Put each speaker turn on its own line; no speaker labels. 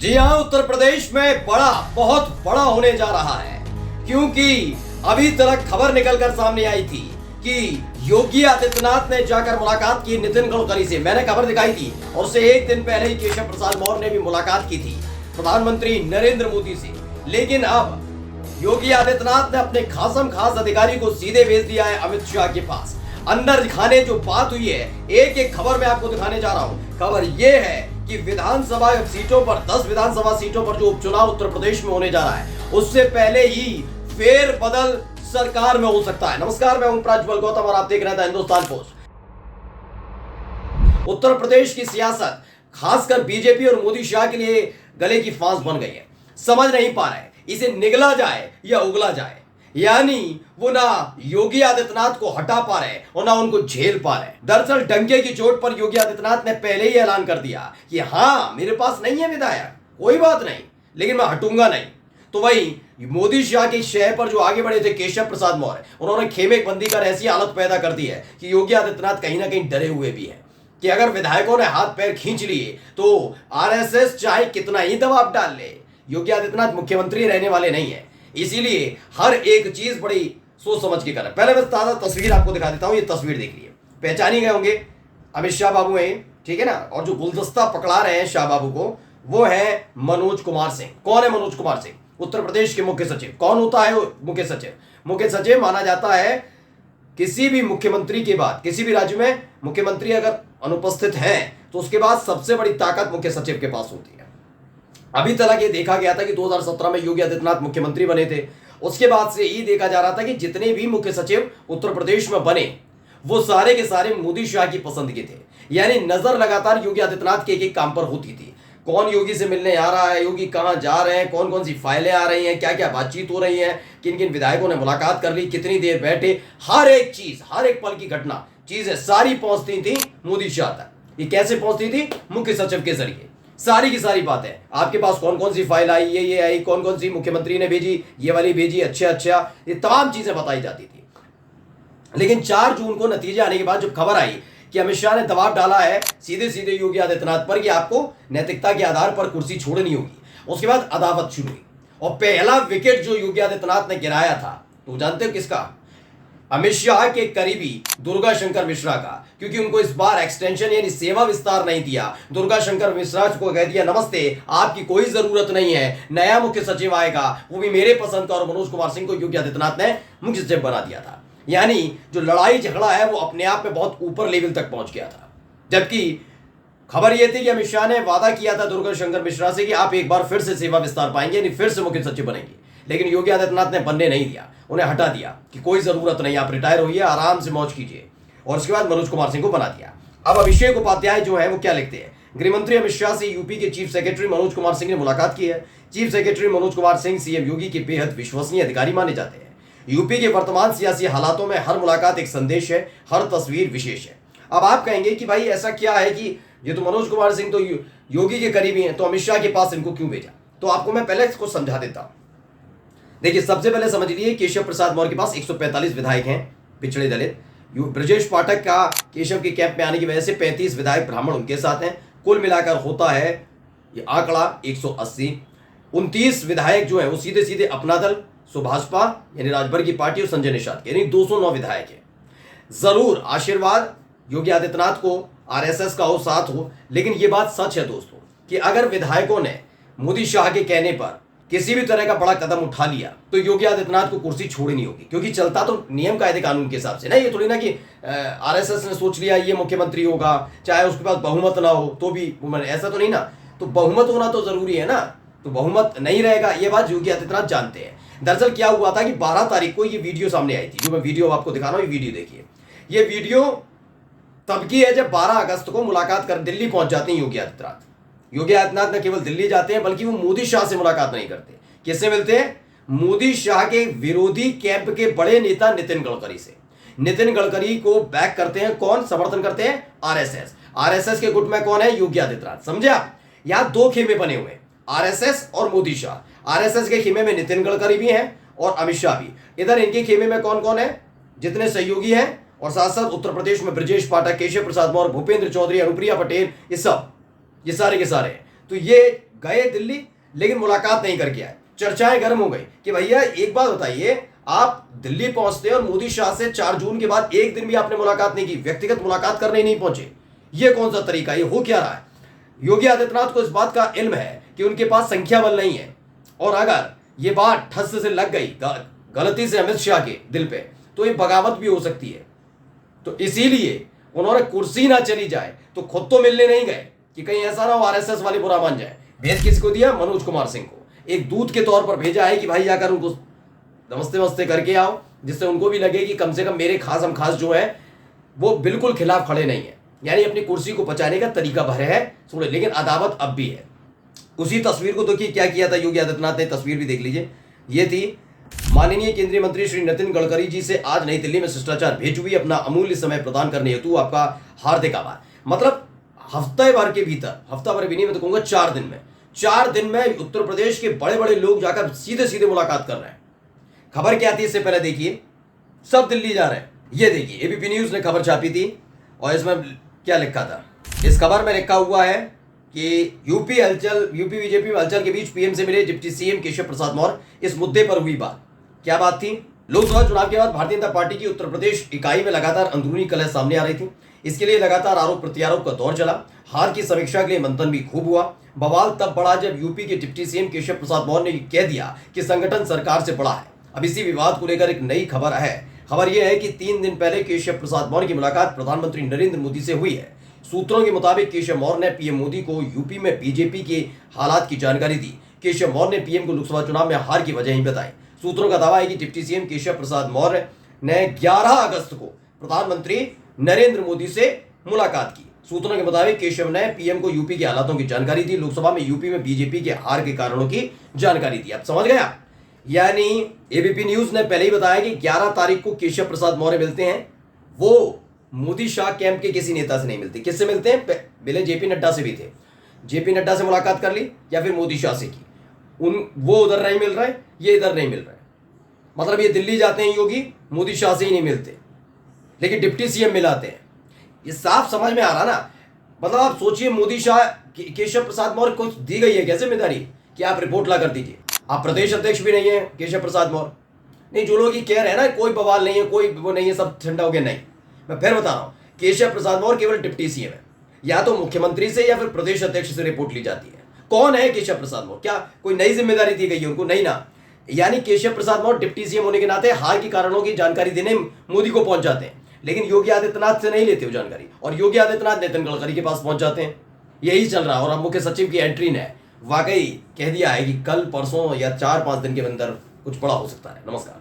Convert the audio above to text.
जी हाँ, उत्तर प्रदेश में बहुत बड़ा होने जा रहा है, क्योंकि अभी तक खबर निकलकर सामने आई थी कि योगी आदित्यनाथ ने जाकर मुलाकात की नितिन गडकरी से। मैंने खबर दिखाई थी और उससे एक दिन पहले ही केशव प्रसाद मौर्य ने भी मुलाकात की थी प्रधानमंत्री नरेंद्र मोदी से। लेकिन अब योगी आदित्यनाथ ने अपने खास अधिकारी को सीधे भेज दिया है अमित शाह के पास। अंदर दिखाने जो बात हुई है, एक एक खबर मैं आपको दिखाने जा रहा हूं। खबर यह है कि विधानसभा सीटों पर 10 विधानसभा सीटों पर जो उपचुनाव उत्तर प्रदेश में होने जा रहा है, उससे पहले ही फेरबदल सरकार में हो सकता है। नमस्कार, मैं हूं प्रज्वल गौतम और आप देख रहे हैं हिंदुस्तान पोस्ट। उत्तर प्रदेश की सियासत खासकर बीजेपी और मोदी शाह के लिए गले की फांस बन गई है। समझ नहीं पा रहे इसे निगला जाए या उगला जाए। यानी वो ना योगी आदित्यनाथ को हटा पा रहे और ना उनको झेल पा रहे। दरअसल डंके की चोट पर योगी आदित्यनाथ ने पहले ही ऐलान कर दिया कि हाँ, मेरे पास नहीं है विधायक, कोई बात नहीं, लेकिन मैं हटूंगा नहीं। तो वही मोदी शाह के शय पर जो आगे बढ़े थे केशव प्रसाद मौर्य, उन्होंने खेमे बंदी कर ऐसी हालत पैदा कर दी है कि योगी आदित्यनाथ कहीं ना कहीं डरे हुए भी हैं कि अगर विधायकों ने हाथ पैर खींच लिए तो आरएसएस चाहे कितना ही दबाव डाल ले, योगी आदित्यनाथ मुख्यमंत्री रहने वाले नहीं है। इसीलिए हर एक चीज बड़ी सोच समझ के करें। पहले मैं ताजा तस्वीर आपको दिखा देता हूं। ये तस्वीर देखिए, पहचान ही गए होंगे, अमित शाह बाबू हैं, ठीक है ना। और जो गुलदस्ता पकड़ा रहे हैं शाह बाबू को, वो है मनोज कुमार सिंह। कौन है मनोज कुमार सिंह? उत्तर प्रदेश के मुख्य सचिव। कौन होता है मुख्य सचिव? मुख्य सचिव माना जाता है किसी भी मुख्यमंत्री के बाद, किसी भी राज्य में मुख्यमंत्री अगर अनुपस्थित है तो उसके बाद सबसे बड़ी ताकत मुख्य सचिव के पास होती है। अभी तक ये देखा गया था कि 2017 में योगी आदित्यनाथ मुख्यमंत्री बने थे, उसके बाद से ये देखा जा रहा था कि जितने भी मुख्य सचिव उत्तर प्रदेश में बने वो सारे के सारे मोदी शाह की पसंद के थे। यानी नजर लगातार योगी आदित्यनाथ के एक काम पर होती थी। कौन योगी से मिलने आ रहा है, योगी कहां जा रहे हैं, कौन कौन सी फाइलें आ रही हैं, क्या क्या बातचीत हो रही है, किन किन विधायकों ने मुलाकात कर ली, कितनी देर बैठे, हर एक चीज, हर एक पल की घटना, चीजें सारी पहुंचती थी मोदी शाह तक। ये कैसे पहुंचती थी? मुख्य सचिव के जरिए। सारी की सारी बातें आपके पास, कौन कौन सी फाइल आई, ये आई, कौन कौन सी मुख्यमंत्री ने भेजी, ये वाली भेजी, अच्छा, ये तमाम चीजें बताई जाती थी। लेकिन 4 जून को नतीजे आने के बाद जब खबर आई कि अमित शाह ने दबाव डाला है सीधे योगी आदित्यनाथ पर कि आपको नैतिकता के आधार पर कुर्सी छोड़नी होगी, उसके बाद अदावत शुरू हुई। और पहला विकेट जो योगी आदित्यनाथ ने गिराया था, तो जानते हो किसका? अमित शाह के करीबी दुर्गा शंकर मिश्रा का। क्योंकि उनको इस बार एक्सटेंशन यानी सेवा विस्तार नहीं दिया। दुर्गा शंकर मिश्रा को कह दिया, नमस्ते, आपकी कोई जरूरत नहीं है, नया मुख्य सचिव आएगा, वो भी मेरे पसंद का। और मनोज कुमार सिंह को योगी आदित्यनाथ ने मुख्य सचिव बना दिया था। यानी जो लड़ाई झगड़ा है वो अपने आप में बहुत ऊपर लेवल तक पहुंच गया था। जबकि खबर यह थी कि अमित शाह ने वादा किया था दुर्गा शंकर मिश्रा से कि आप एक बार फिर से सेवा विस्तार पाएंगे, यानी फिर से मुख्य सचिव बनेंगे। लेकिन योगी आदित्यनाथ ने बनने नहीं दिया, उन्हें हटा दिया कि कोई जरूरत नहीं, आप रिटायर होइए, आराम से मौज कीजिए। और उसके बाद मनोज कुमार सिंह को बना दिया। अब अभिषेक उपाध्याय जो है वो क्या लिखते हैं? गृहमंत्री अमित शाह से यूपी के चीफ सेक्रेटरी मनोज कुमार सिंह ने मुलाकात की है। Chief secretary Manoj Kumar Singh CM Yogi के बेहद विश्वसनीय अधिकारी माने जाते हैं। यूपी के वर्तमान सियासी हालातों में हर मुलाकात एक संदेश है, हर तस्वीर विशेष है। अब आप कहेंगे कि भाई ऐसा क्या है कि ये तो मनोज कुमार सिंह तो योगी के करीबी हैं, तो अमित शाह के पास इनको क्यों भेजा? तो आपको मैं पहले इसको समझा देता हूं। देखिए, सबसे पहले समझ लीजिए, केशव प्रसाद मौर्य के पास 145 विधायक हैं पिछड़े दलित। ब्रजेश पाठक का केशव के कैंप में आने की वजह से 35 विधायक ब्राह्मण उनके साथ हैं। कुल मिलाकर होता है ये आंकड़ा 180। 29 विधायक जो है वो सीधे अपना दल, सुभाषपा यानी राजभर की पार्टी और संजय निषाद के, यानी 209 विधायक हैं। जरूर आशीर्वाद योगी आदित्यनाथ को आरएसएस का हो, साथ हो, लेकिन ये बात सच है दोस्तों कि अगर विधायकों ने मोदी शाह के कहने पर किसी भी तरह का बड़ा कदम उठा लिया तो योगी आदित्यनाथ को कुर्सी छोड़नी होगी। क्योंकि चलता तो नियम कायदे कानून के हिसाब से ना, ये थोड़ी ना कि आरएसएस ने सोच लिया ये मुख्यमंत्री होगा, चाहे उसके पास बहुमत ना हो तो भी, ऐसा तो नहीं ना। तो बहुमत होना तो जरूरी है ना, तो बहुमत नहीं रहेगा, ये बात योगी आदित्यनाथ जानते हैं। दरअसल क्या हुआ था कि 12 तारीख को ये वीडियो सामने आई थी, जो मैं वीडियो आपको दिखा रहा हूं। ये वीडियो देखिए, ये वीडियो तब की है जब 12 अगस्त को मुलाकात कर दिल्ली पहुंच जाते हैं योगी आदित्यनाथ। योगी आदित्यनाथ न केवल दिल्ली जाते हैं बल्कि वो मोदी शाह से मुलाकात नहीं करते। किससे मिलते हैं? मोदी शाह के विरोधी कैंप के बड़े नेता नितिन गडकरी से। नितिन गडकरी को बैक करते हैं कौन? समर्थन करते हैं आरएसएस। आरएसएस के गुट में कौन है? योगी आदित्यनाथ। समझे आप? यहां 2 खेमे बने हुए, आरएसएस और मोदी शाह। आरएसएस के खेमे में नितिन गडकरी भी हैं और अमित शाह भी। इधर इनके खेमे में कौन कौन है? जितने सहयोगी हैं, और साथ साथ उत्तर प्रदेश में ब्रजेश पाठक, केशव प्रसाद मौर्य, भूपेंद्र चौधरी, अनुप्रिया पटेल, ये सारे के सारे। तो ये गए दिल्ली लेकिन मुलाकात नहीं करके आए। चर्चाएं गर्म हो गई कि भैया एक बात बताइए, आप दिल्ली पहुंचते और मोदी शाह से 4 जून के बाद एक दिन भी आपने मुलाकात नहीं की, व्यक्तिगत मुलाकात करने ही नहीं पहुंचे। ये कौन सा तरीका, ये हो क्या रहा है? योगी आदित्यनाथ को इस बात का इल्म है कि उनके पास संख्या बल नहीं है, और अगर ये बात ठस से लग गई गलती से अमित शाह के दिल पे, तो ये बगावत भी हो सकती है। तो इसीलिए उन्होंने कुर्सी ना चली जाए तो खुद तो मिलने नहीं गए कि कहीं ऐसा ना हो आरएसएस वाले बुरा मान जाए। भेज किसको दिया? मनोज कुमार सिंह को एक दूत के तौर पर भेजा है कि भाई जाकर उनको नमस्ते वमस्ते करके आओ, जिससे उनको भी लगे कि कम से कम मेरे खास हम खास जो है वो बिल्कुल खिलाफ खड़े नहीं है, यानी अपनी कुर्सी को बचाने का तरीका भरे है थोड़े, लेकिन अदावत अब भी है। उसी तस्वीर को देखिए क्या किया था योगी आदित्यनाथ ने, तस्वीर भी देख लीजिए। ये थी माननीय केंद्रीय मंत्री श्री नितिन गडकरी जी से आज नई दिल्ली में शिष्टाचार भेज हुई, अपना अमूल्य समय प्रदान करने हेतु आपका हार्दिक आभार। मतलब हफ्ते भर के भीतर, हफ्ता भर भी नहीं, मैं तो कहूंगा 4 दिन में उत्तर प्रदेश के बड़े बड़े लोग जाकर सीधे सीधे मुलाकात कर रहे हैं। खबर क्या थी इससे पहले देखिए, सब दिल्ली जा रहे हैं। ये देखिए एबीपी न्यूज ने खबर छापी थी और इसमें क्या लिखा था, इस खबर में लिखा हुआ है कि यूपी बीजेपी में हलचल के बीच पीएम से मिले डिप्टी सीएम केशव प्रसाद मौर्य, इस मुद्दे पर हुई बात। क्या बात थी? लोकसभा चुनाव के बाद भारतीय जनता पार्टी की उत्तर प्रदेश इकाई में लगातार अंदरूनी कलह सामने आ रही थी। इसके लिए लगातार आरोप प्रत्यारोप का दौर चला। हार की समीक्षा के लिए मंथन भी खूब हुआ। बवाल तब बढ़ा जब यूपी के डिप्टी सीएम केशव प्रसाद मौर्य ने कह दिया कि संगठन सरकार से बड़ा है। अब इसी विवाद को लेकर एक नई खबर है। खबर यह है कि 3 दिन पहले केशव प्रसाद मौर्य की मुलाकात प्रधानमंत्री नरेंद्र मोदी से हुई है। सूत्रों के मुताबिक केशव मौर्य ने पीएम मोदी को यूपी में बीजेपी के हालात की जानकारी दी। केशव मौर्य ने पीएम को लोकसभा चुनाव में हार की वजह ही बताई। सूत्रों का दावा है कि डिप्टी सीएम केशव प्रसाद मौर्य ने 11 अगस्त को प्रधानमंत्री नरेंद्र मोदी से मुलाकात की। सूत्रों के मुताबिक केशव ने पीएम को यूपी के हालातों की जानकारी दी, लोकसभा में यूपी में बीजेपी के हार के कारणों की जानकारी दी। आप समझ गया? यानी एबीपी न्यूज ने पहले ही बताया कि 11 तारीख को केशव प्रसाद मौर्य मिलते हैं। वो मोदी शाह कैंप के किसी नेता से नहीं मिलते। किससे मिलते हैं? पहले जेपी नड्डा से भी थे, जेपी नड्डा से मुलाकात कर ली या फिर मोदी शाह से की। वो उधर नहीं मिल रहे, ये इधर नहीं मिल रहे। मतलब ये दिल्ली जाते हैं योगी, मोदी शाह से ही नहीं मिलते, लेकिन डिप्टी सीएम मिलाते हैं। ये साफ समझ में आ रहा ना। मतलब आप सोचिए, मोदी शाह केशव प्रसाद मौर्य को दी गई है क्या जिम्मेदारी कि आप रिपोर्ट ला कर दीजिए। आप प्रदेश अध्यक्ष भी नहीं है केशव प्रसाद मौर्य। नहीं, जो लोग ये कह रहे हैं ना कोई बवाल नहीं है, कोई वो नहीं है, सब ठंडा हो गया, नहीं। मैं फिर बता रहा हूं, केशव प्रसाद मौर्य केवल डिप्टी सीएम है। या तो मुख्यमंत्री से या फिर प्रदेश अध्यक्ष से रिपोर्ट ली जाती है। कौन है केशव प्रसाद मौर्य? क्या कोई नई जिम्मेदारी दी गई है उनको? नहीं ना। यानी केशव प्रसाद मौर्य डिप्टी सीएम होने के नाते हार के कारणों की जानकारी देने मोदी को पहुंच जाते हैं, लेकिन योगी आदित्यनाथ से नहीं लेते हो जानकारी, और योगी आदित्यनाथ नितिन गडकरी के पास पहुंच जाते हैं। यही चल रहा है। और अब मुख्य सचिव की एंट्री ने वाकई कह दिया है कि कल परसों या 4-5 दिन के अंदर कुछ बड़ा हो सकता है। नमस्कार।